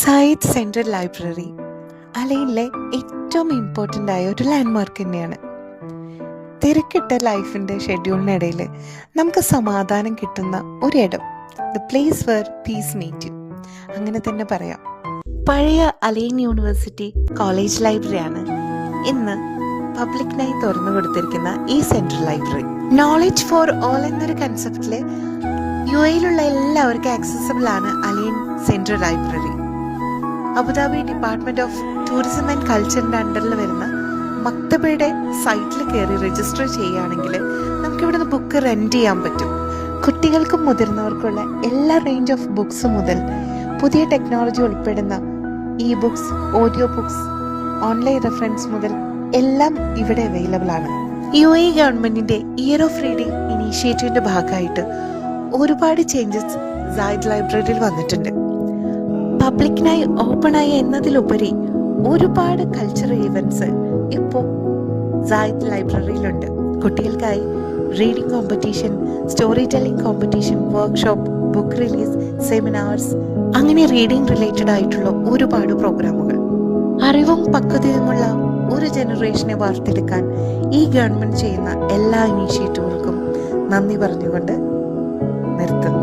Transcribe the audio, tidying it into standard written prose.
Sayyid central library അലൈനിലെ ഏറ്റവും important ആയ ഒരു ലാൻഡ്മാർക്ക് തന്നെയാണ്. തിരക്കിട്ട ലൈഫിൻ്റെ ഷെഡ്യൂളിനിടയിൽ നമുക്ക് സമാധാനം കിട്ടുന്ന ഒരിടം, the place where peace meet you, അങ്ങനെ തന്നെ പറയാം. പഴയ അലൈൻ യൂണിവേഴ്സിറ്റി കോളേജ് ലൈബ്രറിയാണ് ഇന്ന് പബ്ലിക്കിനായി തുറന്നു കൊടുത്തിരിക്കുന്ന ഈ central library. Knowledge for all എന്നൊരു കൺസെപ്റ്റില് UAE-യിലുള്ള എല്ലാവർക്കും ആക്സസിബിൾ ആണ് Al Ain central library. Abu Dhabi department of tourism and കൾച്ചറിന്റെ അണ്ടറിൽ വരുന്ന മക്തബയുടെ സൈറ്റിൽ കയറി രജിസ്റ്റർ ചെയ്യുകയാണെങ്കിൽ നമുക്ക് ഇവിടുന്ന് ബുക്ക് റെന്റ് ചെയ്യാൻ പറ്റും. കുട്ടികൾക്കും മുതിർന്നവർക്കുള്ള എല്ലാ റേഞ്ച് ഓഫ് ബുക്സ് മുതൽ പുതിയ ടെക്നോളജി ഉൾപ്പെടുന്ന books, audio books, online reference മുതൽ എല്ലാം ഇവിടെ അവൈലബിൾ ആണ്. UAE ഗവൺമെന്റിന്റെ ഇയർ ഓഫ് റീഡിംഗ് ഇനീഷ്യേറ്റീവിന്റെ ഭാഗമായിട്ട് ഒരുപാട് ചേഞ്ചസ് സയ്യിദ് ലൈബ്രറിയിൽ വന്നിട്ടുണ്ട്. പബ്ലിക്കിനായി ഓപ്പൺ ആയി എന്നതിലുപരി ഒരുപാട് കൾച്ചറൽ ഇവന്റ്സ് ഇപ്പോൾ സയ്യിദ് ലൈബ്രറിയിലുണ്ട്. കുട്ടികൾക്കായി reading competition, story telling competition, workshop, book release, seminars, അങ്ങനെ റീഡിംഗ് റിലേറ്റഡ് ആയിട്ടുള്ള ഒരുപാട് പ്രോഗ്രാമുകൾ. അറിവും പക്വതയുമുള്ള ഒരു ജനറേഷനെ വാർത്തെടുക്കാൻ ഈ ഗവൺമെന്റ് ചെയ്യുന്ന എല്ലാ ഇനീഷ്യേറ്റീവുകൾക്കും നന്ദി പറഞ്ഞുകൊണ്ട് നിർത്തുന്നു.